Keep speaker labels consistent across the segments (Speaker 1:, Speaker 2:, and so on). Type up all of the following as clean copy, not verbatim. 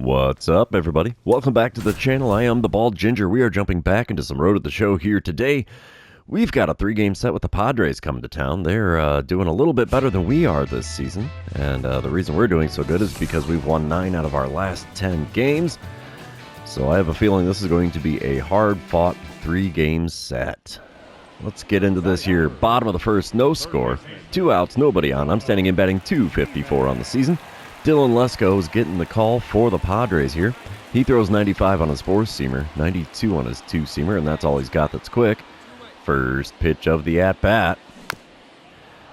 Speaker 1: What's up, everybody? Welcome back to the channel. I am the Bald Ginger. We are jumping back into some Road to the Show here today. We've got a 3-game set with the Padres coming to town. They're doing a little bit better than we are this season, and the reason we're doing so good is because we've won 9 out of our last 10 games. So I have a feeling this is going to be a hard-fought 3-game set. Let's get into this here. Bottom of the first, no score. 2 outs, nobody on. I'm standing in batting .254 on the season. Dylan Lesko is getting the call for the Padres here. He throws 95 on his 4-seamer, 92 on his 2-seamer, and that's all he's got that's quick. First pitch of the at-bat.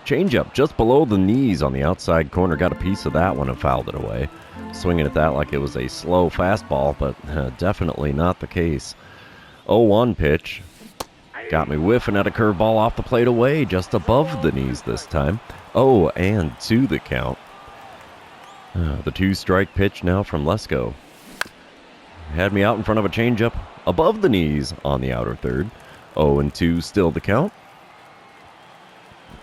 Speaker 1: Changeup just below the knees on the outside corner. Got a piece of that one and fouled it away. Swinging at that like it was a slow fastball, but definitely not the case. 0-1 pitch. Got me whiffing at a curveball off the plate away, just above the knees this time. 0-2 the count. The 2-strike pitch now from Lesko. Had me out in front of a changeup above the knees on the outer third. 0-2 still the count.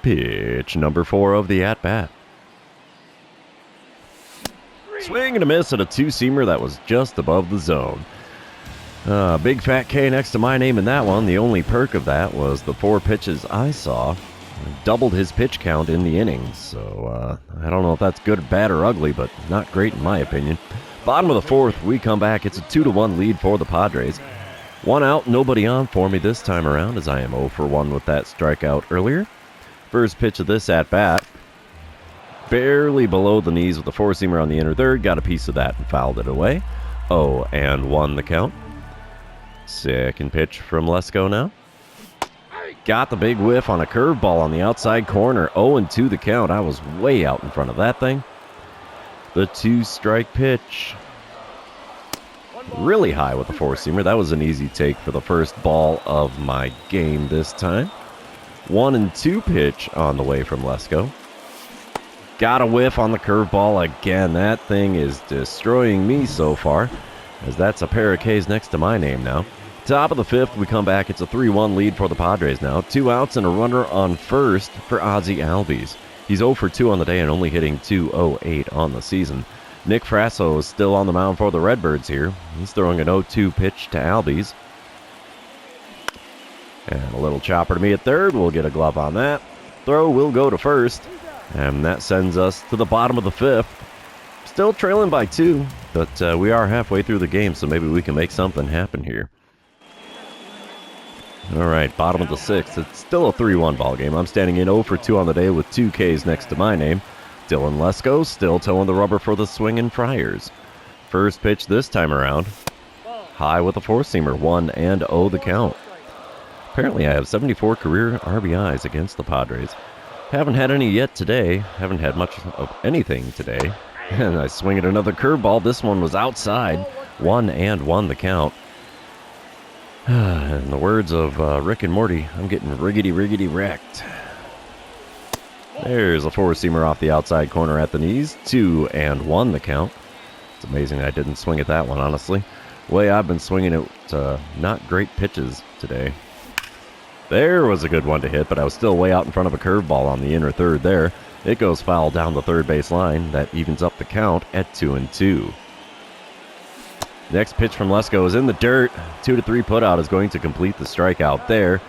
Speaker 1: Pitch number 4 of the at-bat. Swing and a miss at a 2-seamer that was just above the zone. Big fat K next to my name in that one. The only perk of that was the 4 pitches I saw doubled his pitch count in the innings. So I don't know if that's good, bad, or ugly, but not great in my opinion. Bottom of the 4th, we come back. It's a 2-1 lead for the Padres. 1 out, nobody on for me this time around, as I am 0 for 1 with that strikeout earlier. First pitch of this at-bat. Barely below the knees with the 4-seamer on the inner third. Got a piece of that and fouled it away. 0-1 the count. Second pitch from Lesko now. Got the big whiff on a curveball on the outside corner. 0-2 the count. I was way out in front of that thing. The 2-strike pitch. Really high with the 4-seamer. That was an easy take for the first ball of my game this time. 1-2 pitch on the way from Lesko. Got a whiff on the curveball again. That thing is destroying me so far, as that's a pair of Ks next to my name now. Top of the 5th, we come back. It's a 3-1 lead for the Padres now. 2 outs and a runner on first for Ozzie Albies. He's 0 for 2 on the day and only hitting .208 on the season. Nick Frasso is still on the mound for the Redbirds here. He's throwing an 0-2 pitch to Albies. And a little chopper to me at third. We'll get a glove on that. Throw will go to first. And that sends us to the bottom of the 5th. Still trailing by 2, but we are halfway through the game, so maybe we can make something happen here. All right, bottom of the 6th. It's still a 3-1 ball game. I'm standing in 0 for 2 on the day with 2 Ks next to my name. Dylan Lesko still towing the rubber for the Swingin' Friars. First pitch this time around. High with a 4-seamer. 1-0 the count. Apparently I have 74 career RBIs against the Padres. Haven't had any yet today. Haven't had much of anything today. And I swing at another curveball. This one was outside. 1-1 the count. In the words of Rick and Morty, I'm getting riggedy wrecked. There's a 4-seamer off the outside corner at the knees. 2-1 the count. It's amazing I didn't swing at that one, honestly. Way I've been swinging it, not great pitches today. There was a good one to hit, but I was still way out in front of a curveball on the inner third there. It goes foul down the third base line. That evens up the count at 2-2. Next pitch from Lesko is in the dirt. 2-3 putout is going to complete the strikeout there.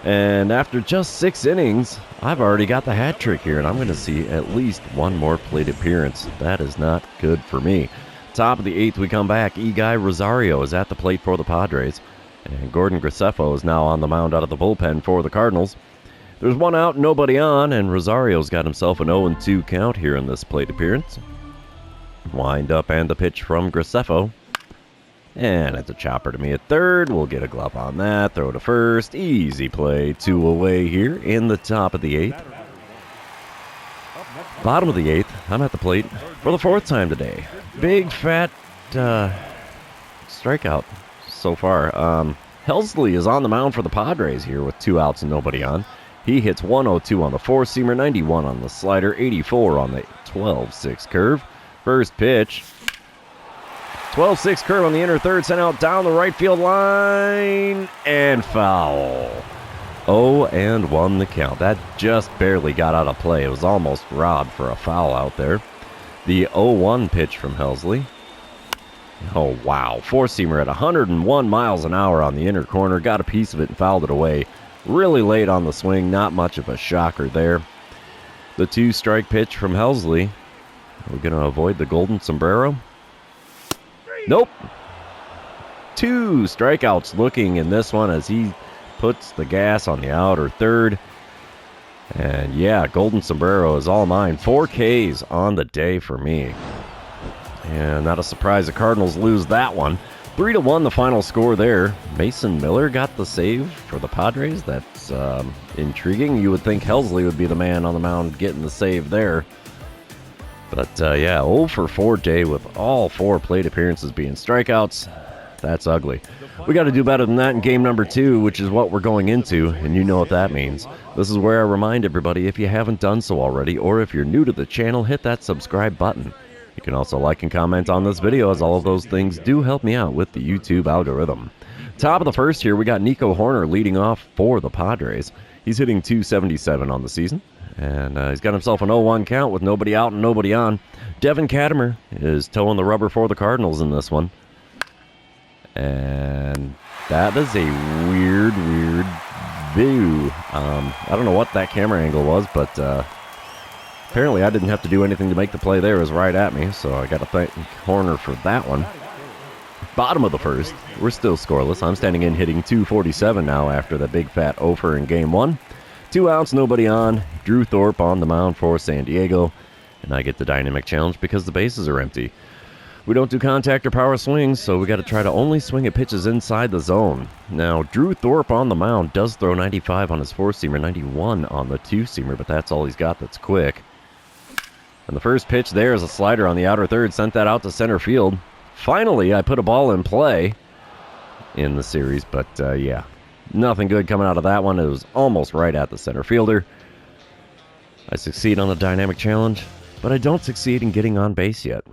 Speaker 1: And after just 6 innings, I've already got the hat trick here, and I'm going to see at least one more plate appearance. That is not good for me. Top of the 8th, we come back. Eguy Rosario is at the plate for the Padres. And Gordon Graceffo is now on the mound out of the bullpen for the Cardinals. There's 1 out, nobody on, and Rosario's got himself an 0-2 count here in this plate appearance. Wind up and the pitch from Graceffo. And it's a chopper to me at third. We'll get a glove on that. Throw to first. Easy play. 2 away here in the top of the 8th. Bottom of the 8th. I'm at the plate for the 4th time today. Big fat strikeout so far. Helsley is on the mound for the Padres here with 2 outs and nobody on. He hits 102 on the 4-seamer, 91 on the slider, 84 on the 12-6 curve. First pitch. 12-6 curve on the inner third, sent out down the right field line, and foul. 0-1 the count. That just barely got out of play. It was almost robbed for a foul out there. The 0-1 pitch from Helsley. Oh, wow. Four-seamer at 101 miles an hour on the inner corner. Got a piece of it and fouled it away. Really late on the swing. Not much of a shocker there. The 2-strike pitch from Helsley. We're going to avoid the golden sombrero. Nope. 2 strikeouts looking in this one as he puts the gas on the outer third. And yeah, golden sombrero is all mine. 4 Ks on the day for me. And not a surprise the Cardinals lose that one. 3-1 the final score there. Mason Miller got the save for the Padres. That's intriguing. You would think Helsley would be the man on the mound getting the save there. But yeah, 0 for 4 day with all 4 plate appearances being strikeouts. That's ugly. We got to do better than that in game number 2, which is what we're going into, and you know what that means. This is where I remind everybody, if you haven't done so already, or if you're new to the channel, hit that subscribe button. You can also like and comment on this video, as all of those things do help me out with the YouTube algorithm. Top of the first here, we got Nico Hoerner leading off for the Padres. He's hitting .277 on the season, and he's got himself an 0-1 count with nobody out and nobody on. Devin Katimer is towing the rubber for the Cardinals in this one. And that is a weird view. I don't know what that camera angle was, but apparently I didn't have to do anything to make the play there. It was right at me, so I got to thank Hoerner for that one. Bottom of the first, we're still scoreless. I'm standing in hitting .247 now after the big fat offer in game 1. 2 outs, nobody on. Drew Thorpe on the mound for San Diego, and I get the dynamic challenge because the bases are empty. We don't do contact or power swings, so we got to try to only swing at pitches inside the zone. Now, Drew Thorpe on the mound does throw 95 on his 4-seamer, 91 on the 2-seamer, but that's all he's got that's quick. And the first pitch there is a slider on the outer third, sent that out to center field. Finally, I put a ball in play in the series, but yeah, nothing good coming out of that one. It was almost right at the center fielder. I succeed on the dynamic challenge, but I don't succeed in getting on base yet.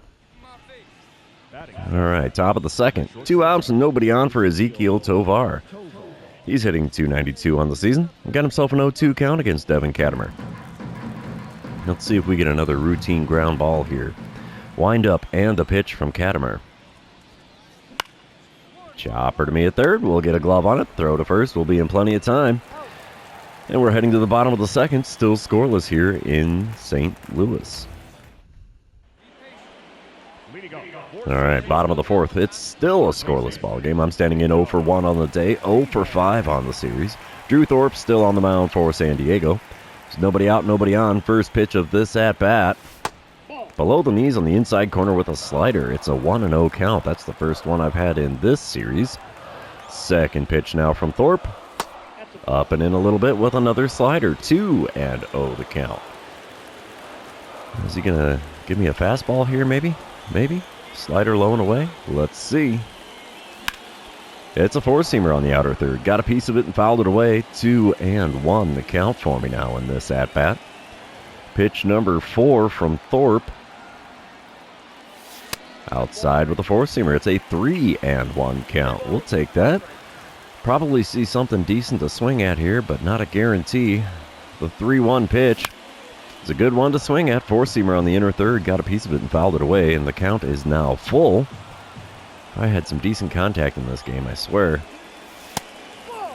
Speaker 1: All right, top of the second. 2 outs and nobody on for Ezequiel Tovar. He's hitting .292 on the season. Got himself an 0-2 count against Devin Katimer. Let's see if we get another routine ground ball here. Wind up and a pitch from Katimer. Chopper to me at third. We'll get a glove on it. Throw to first. We'll be in plenty of time. And we're heading to the bottom of the second. Still scoreless here in St. Louis. All right, bottom of the fourth. It's still a scoreless ball game. I'm standing in 0 for 1 on the day, 0 for 5 on the series. Drew Thorpe still on the mound for San Diego. There's nobody out, nobody on. First pitch of this at-bat. Below the knees on the inside corner with a slider. It's a 1-0 count. That's the first one I've had in this series. Second pitch now from Thorpe. Up and in a little bit with another slider. 2-0 the count. Is he going to give me a fastball here, maybe? Maybe? Slider low and away. Let's see. It's a 4-seamer on the outer third. Got a piece of it and fouled it away. 2-1 the count for me now in this at-bat. Pitch number 4 from Thorpe. Outside with a 4-seamer. It's a 3-1 count. We'll take that. Probably see something decent to swing at here, but not a guarantee. The 3-1 pitch. It's a good one to swing at. 4-seamer on the inner third. Got a piece of it and fouled it away, and the count is now full. I had some decent contact in this game, I swear.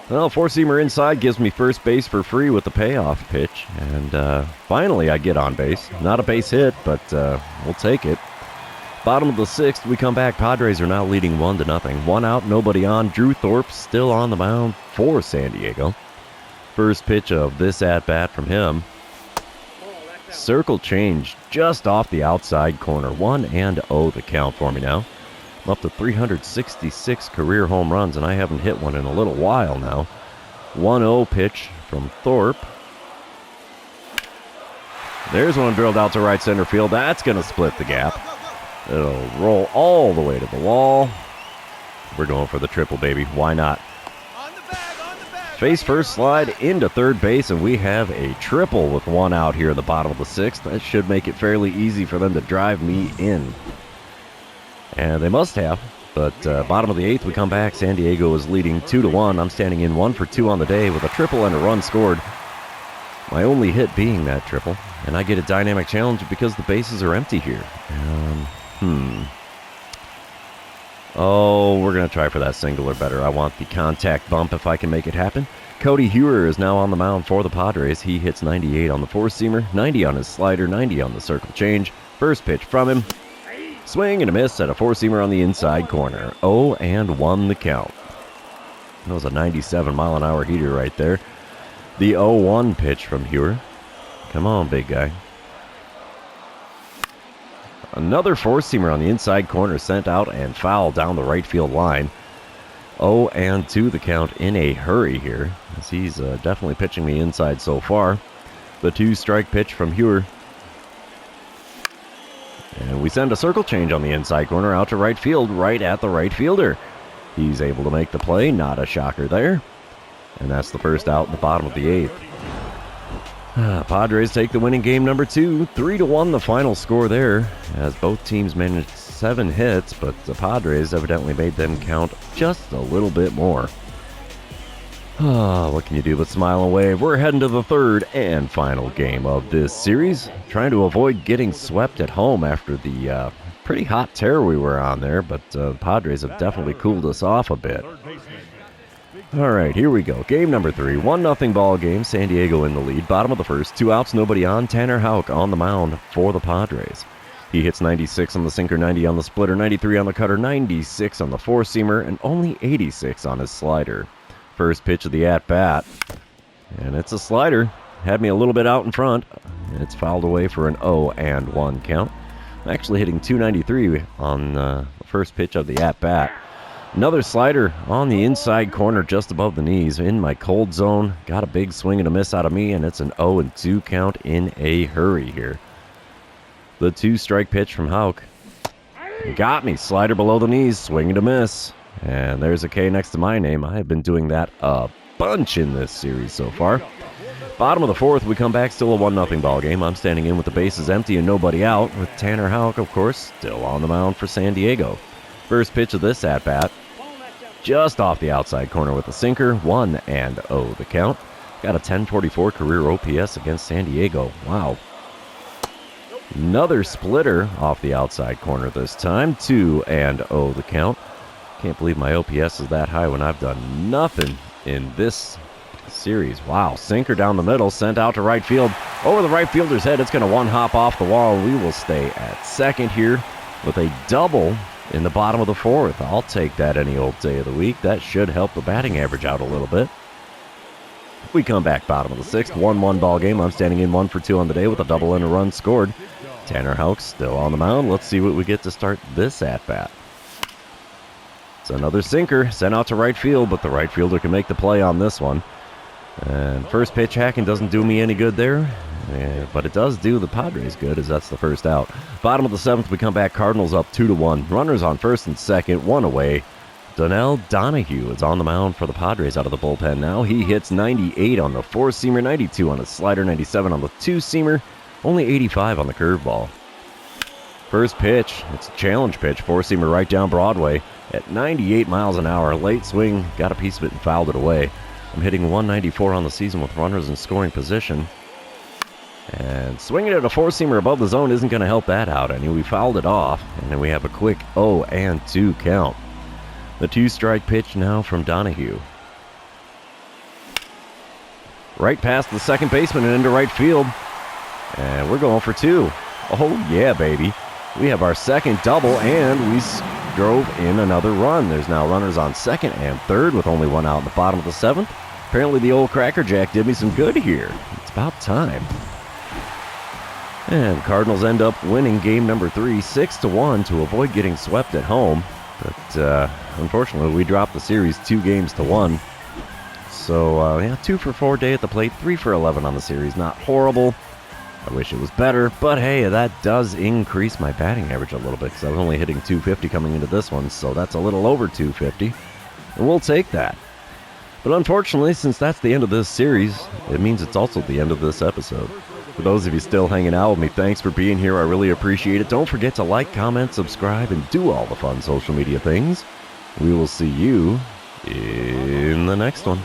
Speaker 1: Well, 4-seamer inside gives me first base for free with the payoff pitch. And finally I get on base. Not a base hit, but we'll take it. Bottom of the sixth, we come back. Padres are now leading 1-0. 1 out, nobody on. Drew Thorpe still on the mound for San Diego. First pitch of this at-bat from him. Circle change just off the outside corner. 1-0 the count for me now. I'm up to 366 career home runs, and I haven't hit one in a little while now. 1-0 pitch from Thorpe. There's one drilled out to right center field. That's going to split the gap. It'll roll all the way to the wall. We're going for the triple, baby. Why not? Face first slide into third base, and we have a triple with 1 out here in the bottom of the sixth. That should make it fairly easy for them to drive me in. And they must have. But bottom of the eighth, we come back. San Diego is leading 2-1. I'm standing in 1 for 2 on the day with a triple and a run scored. My only hit being that triple. And I get a dynamic challenge because the bases are empty here. Oh, we're going to try for that single or better. I want the contact bump if I can make it happen. Cody Hewer is now on the mound for the Padres. He hits 98 on the four-seamer, 90 on his slider, 90 on the circle change. First pitch from him. Swing and a miss at a four-seamer on the inside corner. 0-1 the count. That was a 97-mile-an-hour heater right there. The 0-1 pitch from Hewer. Come on, big guy. Another four-seamer on the inside corner sent out and fouled down the right field line. 0-2 the count in a hurry here, as he's definitely pitching me inside so far. The two-strike pitch from Hewer. And we send a circle change on the inside corner out to right field, right at the right fielder. He's able to make the play, not a shocker there. And that's the first out in the bottom of the eighth. Padres take the winning game number 2, 3-1 the final score there, as both teams managed 7 hits, but the Padres evidently made them count just a little bit more. What can you do but smile and wave? We're heading to the third and final game of this series, trying to avoid getting swept at home after the pretty hot tear we were on there, but the Padres have definitely cooled us off a bit. All right, here we go. Game number 3, 1-0 ball game. San Diego in the lead. Bottom of the first, 2 outs, nobody on. Tanner Houck on the mound for the Padres. He hits 96 on the sinker, 90 on the splitter, 93 on the cutter, 96 on the four-seamer, and only 86 on his slider. First pitch of the at-bat, and it's a slider. Had me a little bit out in front, and it's fouled away for an 0-1 count. I'm actually hitting 293 on the first pitch of the at-bat. Another slider on the inside corner just above the knees in my cold zone. Got a big swing and a miss out of me, and it's an 0-2 count in a hurry here. The two-strike pitch from Houck. Got me. Slider below the knees, swing and a miss. And there's a K next to my name. I have been doing that a bunch in this series so far. Bottom of the fourth, we come back, still a 1-0 ball game. I'm standing in with the bases empty and nobody out, with Tanner Houck, of course, still on the mound for San Diego. First pitch of this at-bat, just off the outside corner with a sinker, 1-0 the count. Got a 1044 career OPS against San Diego. Wow. Another splitter off the outside corner this time, 2-0 the count. Can't believe my OPS is that high when I've done nothing in this series. Wow, sinker down the middle, sent out to right field. Over the right fielder's head, it's going to one-hop off the wall. We will stay at second here with a double in the bottom of the fourth. I'll take that any old day of the week. That should help the batting average out a little bit. We come back bottom of the sixth, 1-1 ball game. I'm standing in 1 for 2 on the day with a double and a run scored. Tanner Houck still on the mound. Let's see what we get to start this at-bat. It's another sinker sent out to right field, but the right fielder can make the play on this one. And first pitch hacking doesn't do me any good there, but it does do the Padres good, as that's the first out. Bottom of the seventh, we come back, Cardinals up 2-1. Runners on first and second, 1 away. Donnell Donahue is on the mound for the Padres out of the bullpen now. He hits 98 on the four-seamer, 92 on his slider, 97 on the two-seamer, only 85 on the curveball. First pitch, it's a challenge pitch, four-seamer right down Broadway at 98 miles an hour. Late swing, got a piece of it and fouled it away. I'm hitting 194 on the season with runners in scoring position. And swinging at a four-seamer above the zone isn't going to help that out any. We fouled it off, and then we have a quick 0-2 count. The two-strike pitch now from Donahue. Right past the second baseman and into right field. And we're going for 2. Oh, yeah, baby. We have our second double, and we drove in another run. There's now runners on second and third with only 1 out in the bottom of the seventh. Apparently the old Cracker Jack did me some good here. It's about time. And Cardinals end up winning game number 3, 6-1 to avoid getting swept at home. But unfortunately, we dropped the series 2-1. So, yeah, 2 for 4 day at the plate, 3 for 11 on the series. Not horrible. I wish it was better, but hey, that does increase my batting average a little bit because I was only hitting 250 coming into this one, so that's a little over 250, and we'll take that. But unfortunately, since that's the end of this series, it means it's also the end of this episode. For those of you still hanging out with me, thanks for being here. I really appreciate it. Don't forget to like, comment, subscribe, and do all the fun social media things. We will see you in the next one.